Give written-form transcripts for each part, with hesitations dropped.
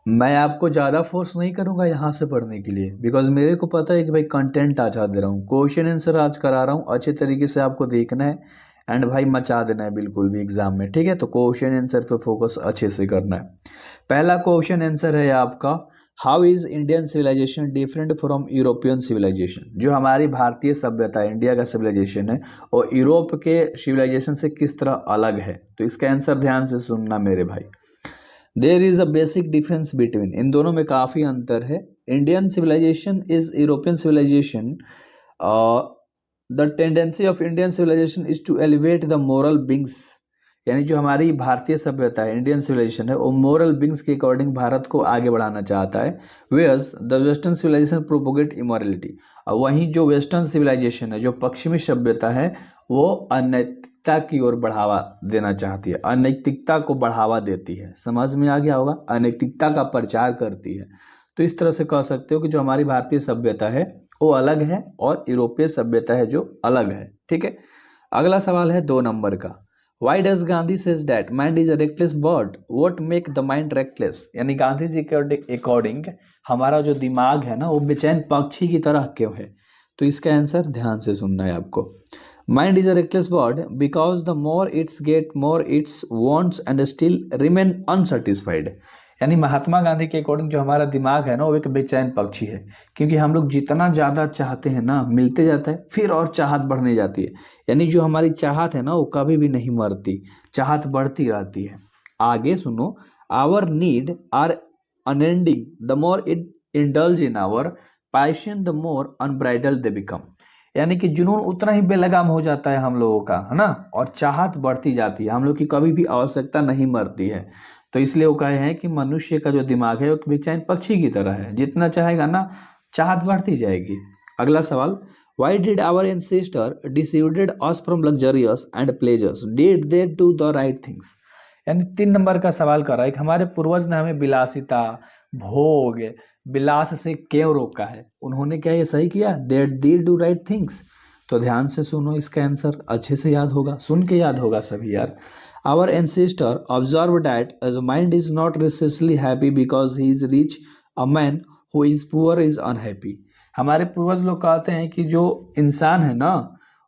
मैं आपको ज़्यादा फोर्स नहीं करूँगा यहाँ से पढ़ने के लिए, बिकॉज मेरे को पता है कि भाई कंटेंट अच्छा दे रहा हूँ, क्वेश्चन आंसर आज करा रहा हूँ, अच्छे तरीके से आपको देखना है एंड भाई मचा देना है बिल्कुल भी एग्जाम में, ठीक है। तो क्वेश्चन आंसर पे फोकस अच्छे से करना है। पहला क्वेश्चन आंसर है आपका, how is Indian civilisation different from European civilisation. जो हमारी भारतीय सभ्यता है, इंडिया का सिविलाइजेशन है, और यूरोप के सिविलाइजेशन से किस तरह अलग है। तो इसका आंसर ध्यान से सुनना मेरे भाई। There is a basic difference between, इन दोनों में काफ़ी अंतर है। Indian civilization is European civilization, the tendency of Indian civilization is to elevate the moral beings. यानी जो हमारी भारतीय सभ्यता है, इंडियन सिविलाइजेशन है, वो मोरल बिंग्स के अकॉर्डिंग भारत को आगे बढ़ाना चाहता है। Whereas the western civilisation propagate immorality. और वहीं जो वेस्टर्न सिविलाइजेशन है, जो पश्चिमी सभ्यता है, वो अनैतिकता की ओर बढ़ावा देना चाहती है, अनैतिकता को बढ़ावा देती है। समझ में आ गया होगा, अनैतिकता का प्रचार करती है। तो इस तरह से कह सकते हो कि जो हमारी भारतीय सभ्यता है वो अलग है और यूरोपीय सभ्यता है जो अलग है, ठीक है। अगला सवाल है 2 नंबर का, why does Gandhi says that mind is a reckless bird, what make the mind reckless. यानी गांधी जी के अकॉर्डिंग हमारा जो दिमाग है ना, वो बेचैन पक्षी की तरह क्यों है। तो इसका आंसर ध्यान से सुनना है आपको। Mind is a reckless bird because the more it's get more it's wants and still remain unsatisfied. यानी महात्मा गांधी के अकॉर्डिंग जो हमारा दिमाग है ना, वो एक बेचैन पक्षी है, क्योंकि हम लोग जितना ज़्यादा चाहते हैं ना, मिलते जाता है, फिर और चाहत बढ़ने जाती है। यानी जो हमारी चाहत है ना, वो कभी भी नहीं मरती, चाहत बढ़ती रहती है। आगे सुनो, our need are unending, the more it indulge in our passion the more unbridled they become. यानी कि जुनून उतना ही बेलगाम हो जाता है हम लोगों का, है ना, और चाहत बढ़ती जाती है, हम लोग की कभी भी आवश्यकता नहीं मरती है। तो इसलिए वो कहे हैं कि मनुष्य का जो दिमाग है वो एक बेचैन पक्षी की तरह है, जितना चाहेगा ना चाहत बढ़ती जाएगी। अगला सवाल, why did our ancestor dissuaded us from luxurious and pleasures, did they do the right things. यानी 3 नंबर का सवाल कर रहा है कि हमारे पूर्वज ने हमें विलासिता, भोग, विलास से क्यों रोका है, उन्होंने क्या ये सही किया, they did do right things. तो ध्यान से सुनो, इसका आंसर अच्छे से याद होगा, सुन के याद होगा सभी यार। Our ancestor observed that as a mind is not recessly happy because he is rich, a man who is poor is unhappy। हमारे पूर्वज लोग कहते हैं कि जो इंसान है ना,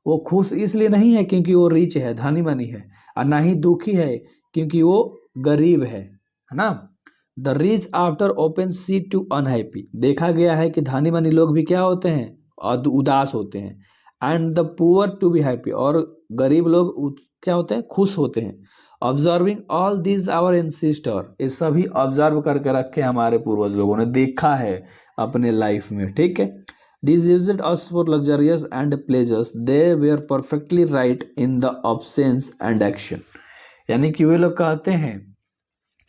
वो खुश इसलिए नहीं है क्योंकि वो रिच है, धनी मनी है, और ना ही दुखी है क्योंकि वो गरीब है ना। The rich after often seen to unhappy, देखा गया है कि धनी मनी लोग भी क्या होते हैं, उदास होते हैं। And the poor to be happy, और गरीब लोग क्या होते हैं, खुश होते हैं। Observing all these our ancestor, ये सभी ऑब्जर्व करके रखे हमारे पूर्वज लोगों ने, देखा है अपने लाइफ में, ठीक है। Dissuaded us for luxurious and pleasures, they were perfectly right in the absence and action. यानी कि वे लोग कहते हैं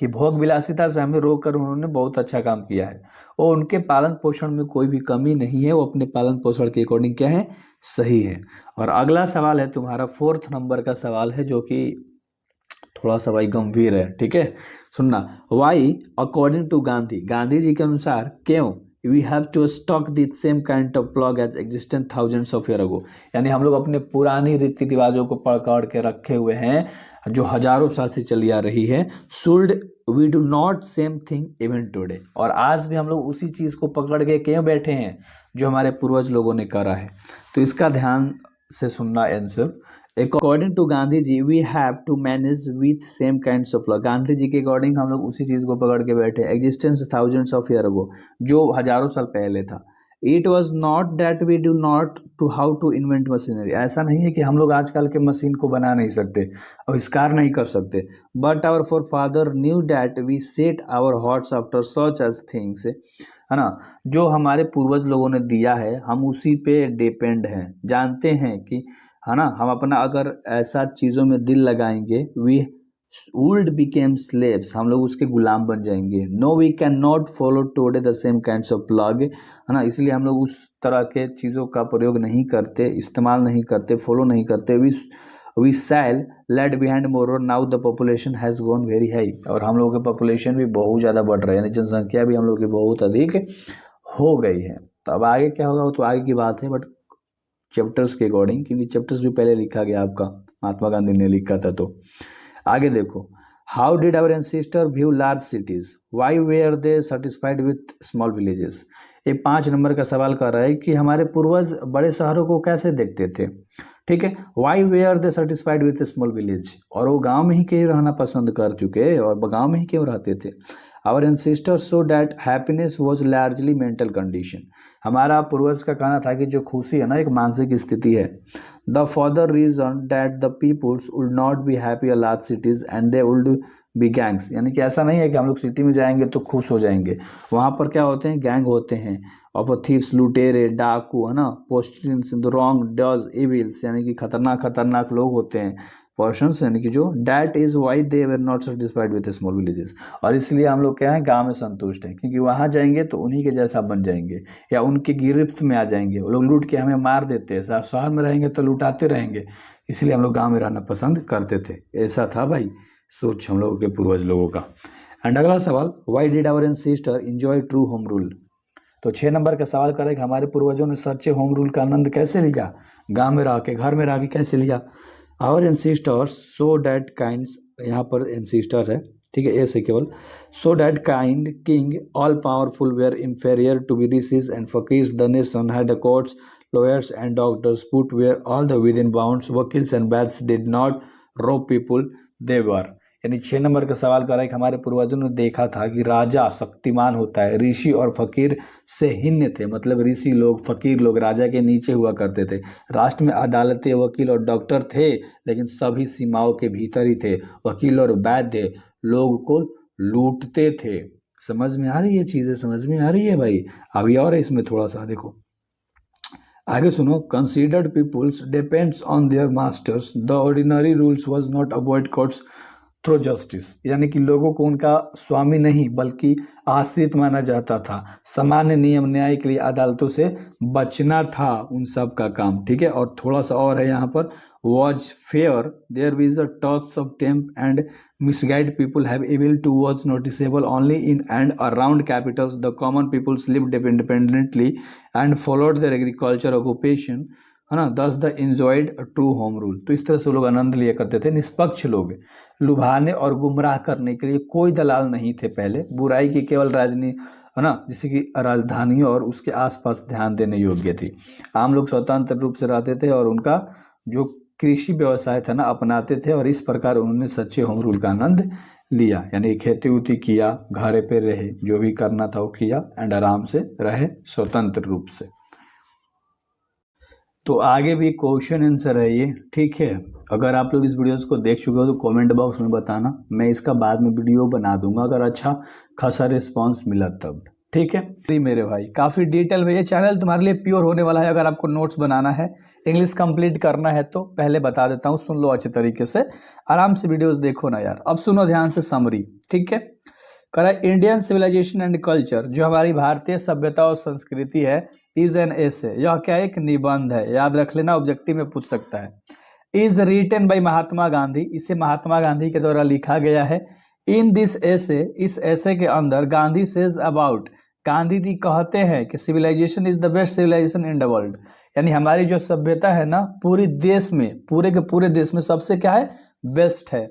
कि भोग विलासिता से हमें रोक कर उन्होंने बहुत अच्छा काम किया है, और उनके पालन पोषण में कोई भी कमी नहीं है, वो अपने पालन पोषण के अकॉर्डिंग क्या है, सही है। और अगला सवाल है तुम्हारा 4 नंबर का सवाल है, जो कि थोड़ा सा भाई गंभीर है, ठीक है। सुनना, why according to Gandhi, Gandhi ji के अनुसार क्यों we have to stock the same kind of plough as existent thousands of year ago. यानी हम लोग अपने पुरानी रीति रिवाजों को पकड़ के रखे हुए हैं जो हजारों साल से चली आ रही है। Should we do not same thing even today, और आज भी हम लोग उसी चीज को पकड़ के क्यों बैठे हैं जो हमारे पूर्वज लोगों ने करा है। तो इसका ध्यान से सुनना answer. According to Gandhi ji we have to manage with same kinds of law. Gandhi ji के अकॉर्डिंग हम लोग उसी चीज को पकड़ के बैठे, existence thousands of year ago, जो हजारों साल पहले था। It was not that we do not to how to invent machinery, ऐसा नहीं है कि हम लोग आजकल के मशीन को बना नहीं सकते, आविष्कार नहीं कर सकते। But our forefather knew that we set our hearts after such as things, है ना। जो हमारे पूर्वज लोगों ने दिया है हम उसी पे डिपेंड हैं, जानते हैं कि, है ना, हम अपना अगर ऐसा चीज़ों में दिल लगाएंगे, वी वुड बिकेम स्लेव्स, हम लोग उसके गुलाम बन जाएंगे। No we can not follow today the same kinds of plug, है ना, इसलिए हम लोग उस तरह के चीज़ों का प्रयोग नहीं करते, इस्तेमाल नहीं करते, फॉलो नहीं करते। We shall let behind more, now the population has gone very high, और हम लोगों की पॉपुलेशन भी बहुत ज़्यादा बढ़ रही है, यानी जनसंख्या भी हम लोग की बहुत अधिक हो गई है। तो अब आगे क्या होगा वो तो आगे की बात है, बट चैप्टर्स के अकॉर्डिंग, क्योंकि चैप्टर्स भी पहले लिखा गया आपका, महात्मा गांधी ने लिखा था। तो आगे देखो, how did our ancestor view large cities, why were they satisfied with small villages. ये 5 नंबर का सवाल कर रहा है कि हमारे पूर्वज बड़े शहरों को कैसे देखते थे। ठीक है, why were they satisfied with small village, और वो गांव में ही क्यों रहना पसंद कर चुके और गांव में ही क्यों रहते थे। Our ancestors so that happiness was largely mental condition, हमारा पूर्वज का कहना था कि जो खुशी है ना एक मानसिक स्थिति है। The further reason that the peoples would not be happy in large cities and they would be gangs, यानी कि ऐसा नहीं है कि हम लोग सिटी में जाएंगे तो खुश हो जाएंगे, वहाँ पर क्या होते हैं, गैंग होते हैं ऑफ थीव्स, लुटेरे, डाकू, है ना, पोस्टिंस, रॉन्ग डज इविल्स, यानी कि खतरनाक खतरनाक लोग होते हैं, पर्सन्स, यानी कि जो that is why they were not satisfied with small villages, और इसलिए हम लोग क्या है गांव में संतुष्ट हैं, क्योंकि वहाँ जाएंगे तो उन्हीं के जैसा बन जाएंगे या उनके गिरफ्त में आ जाएंगे, वो लोग लूट के हमें मार देते हैं, शहर में रहेंगे तो लुटाते रहेंगे, इसलिए हम लोग गाँव में रहना पसंद करते थे। ऐसा था भाई सोच हम लोगों के पूर्वज लोगों का। एंड अगला सवाल, why did our ancestor enjoy true home rule. तो 6 नंबर का सवाल करें कि हमारे पूर्वजों ने सच्चे होम रूल का आनंद कैसे लिया, गांव में रह के, घर में रह के कैसे लिया। Our ancestors so that kind, यहाँ पर एंसेस्टर है, ठीक है, ए से केवल, so that kind king all powerful were inferior to be rishis and fakirs, the nation had the courts, lawyers and doctors put where all the within bounds, vakils and vaids did not rob people they were। यानी 6 number का सवाल कर रहा है कि हमारे पूर्वजों ने देखा था कि राजा शक्तिमान होता है, ऋषि और फकीर से हिन्न थे, मतलब ऋषि लोग फकीर लोग राजा के नीचे हुआ करते थे। राष्ट्र में अदालतें, वकील और डॉक्टर थे, लेकिन सभी सीमाओं के भीतर ही थे। वकील और वैद्य लोग को लूटते थे। समझ में आ रही है चीज़ें, समझ में आ रही है भाई। अभी और है इसमें थोड़ा सा देखो आगे सुनो। Considered peoples depends on their masters, the ordinary rules was not avoid courts through justice, यानी कि लोगों को उनका स्वामी नहीं बल्कि आश्रित माना जाता था। सामान्य नियम न्याय के लिए अदालतों से बचना था उन सब का काम। ठीक है, और थोड़ा सा और है यहाँ पर, was fair there with a touch of temp and misguided people have evil to was noticeable only in and around capitals. The common peoples lived independently and followed their agriculture occupation, है ना, दस the enjoyed true home rule. तो इस तरह से लोग आनंद लिया करते थे। निष्पक्ष लोग, लुभाने और गुमराह करने के लिए कोई दलाल नहीं थे पहले, बुराई की केवल राजनीति, है ना, जैसे कि राजधानियों और उसके आसपास ध्यान देने योग्य थी। आम लोग स्वतंत्र रूप से रहते थे और उनका जो कृषि व्यवसाय था ना अपनाते थे, और इस प्रकार उन्होंने सच्चे होम रूल का आनंद लिया, यानी खेती उती किया, घर पे रहे, जो भी करना था वो किया एंड आराम से रहे स्वतंत्र रूप से। तो आगे भी क्वेश्चन आंसर है ये, ठीक है। अगर आप लोग इस वीडियोस को देख चुके हो तो कमेंट बॉक्स में बताना, मैं इसका बाद में वीडियो बना दूंगा अगर अच्छा खासा रिस्पांस मिला तब, ठीक है। मेरे भाई काफ़ी डिटेल में ये चैनल तुम्हारे लिए प्योर होने वाला है। अगर आपको नोट्स बनाना है, इंग्लिश कंप्लीट करना है तो पहले बता देता हूँ, सुन लो अच्छे तरीके से, आराम से वीडियोस देखो ना यार। अब सुनो ध्यान से समरी, ठीक है। करा इंडियन सिविलाइजेशन एंड कल्चर, जो हमारी भारतीय सभ्यता और संस्कृति है, इज एन एसे, यह क्या एक निबंध है, याद रख लेना, ऑब्जेक्टिव में पूछ सकता है। Is written by Mahatma Gandhi, इसे महात्मा गांधी के द्वारा लिखा गया है। इन दिस एसे, इस ऐसे के अंदर गांधी सेज अबाउट, गांधी जी कहते हैं कि civilisation is the best civilisation in the world, यानी हमारी जो सभ्यता है ना पूरी देश में, पूरे के पूरे देश में सबसे क्या है, बेस्ट है।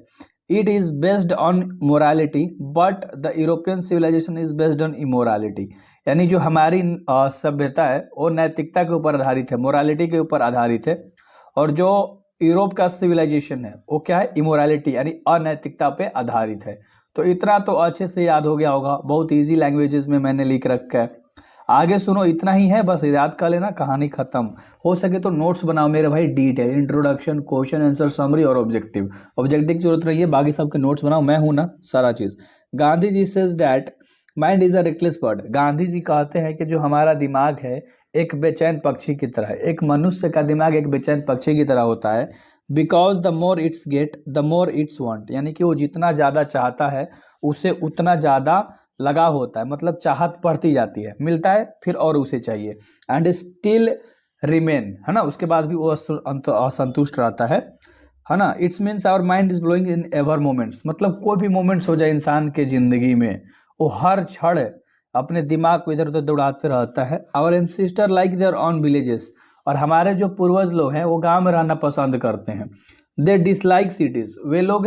It is based on morality but the European civilisation is based on immorality, यानी जो हमारी सभ्यता है वो नैतिकता के ऊपर आधारित है, मोरालिटी के ऊपर आधारित है, और जो यूरोप का सिविलाइजेशन है वो क्या है, इमोरालिटी यानी अनैतिकता पे आधारित है। तो इतना तो अच्छे से याद हो गया होगा, बहुत इजी लैंग्वेजेस में मैंने लिख रखा है। आगे सुनो, इतना ही है, बस याद कर लेना, कहानी खत्म। हो सके तो नोट्स बनाओ मेरे भाई, detail, introduction, question answer, summary और ऑब्जेक्टिव। ऑब्जेक्टिव की जरूरत नहीं है, बाकी सबके नोट्स बनाओ, मैं हूं ना सारा चीज। Gandhi ji says that mind is a reckless bird, Gandhi ji कहते हैं कि जो हमारा दिमाग है एक बेचैन पक्षी की तरह है, एक मनुष्य का दिमाग एक बेचैन पक्षी की तरह होता है। Because the more it's get the more it's want, यानी कि वो जितना ज़्यादा चाहता है उसे उतना ज़्यादा लगाव होता है, मतलब चाहत बढ़ती जाती है, मिलता है फिर और उसे चाहिए। एंड स्टिल रिमेन, है ना, उसके बाद भी वो असंतुष्ट रहता है ना। It's means our mind is blowing in ever moments, मतलब कोई भी मोमेंट्स हो जाए इंसान के जिंदगी में, वो हर क्षण अपने दिमाग को इधर उधर दौड़ाते रहता है। Our ancestor like their own villages, और हमारे जो पूर्वज लोग हैं वो गांव में रहना पसंद करते हैं। दे डिसलाइक सिटीज, वे लोग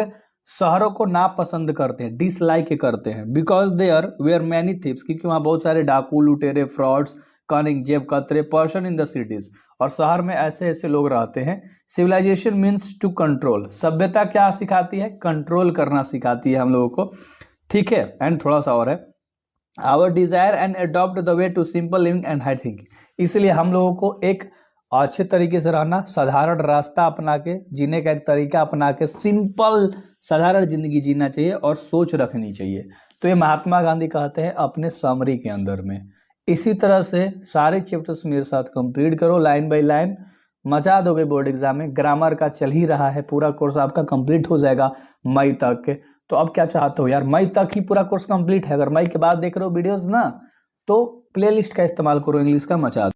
शहरों को नापसंद करते हैं, डिसलाइक करते हैं, because there were many thieves, क्योंकि वहाँ बहुत सारे डाकू, लुटेरे, फ्रॉड्स, कनिंग, जेब कतरे, पर्सन इन द सिटीज, और शहर में ऐसे ऐसे लोग रहते हैं। सिविलाइजेशन मीन्स टू कंट्रोल, सभ्यता क्या सिखाती है? कंट्रोल करना सिखाती है हम लोगों को, ठीक है। एंड थोड़ा सा और है, our desire and adopt the way to simple living and high thinking, इसलिए हम लोगों को एक अच्छे तरीके से रहना, साधारण रास्ता अपना के जीने का एक तरीका अपना के सिंपल साधारण जिंदगी जीना चाहिए और सोच रखनी चाहिए। तो ये महात्मा गांधी कहते हैं अपने समरी के अंदर में। इसी तरह से सारे चैप्टर्स मेरे साथ कंप्लीट करो लाइन बाय लाइन, मचा दोगे बोर्ड एग्जाम में। ग्रामर का चल ही रहा है, पूरा कोर्स आपका कंप्लीट हो जाएगा मई तक के। तो अब क्या चाहते हो यार, मई तक ही पूरा कोर्स कंप्लीट है, अगर मई के बाद देख रहे हो वीडियोस ना तो प्लेलिस्ट का इस्तेमाल करो इंग्लिश का, मचा दो।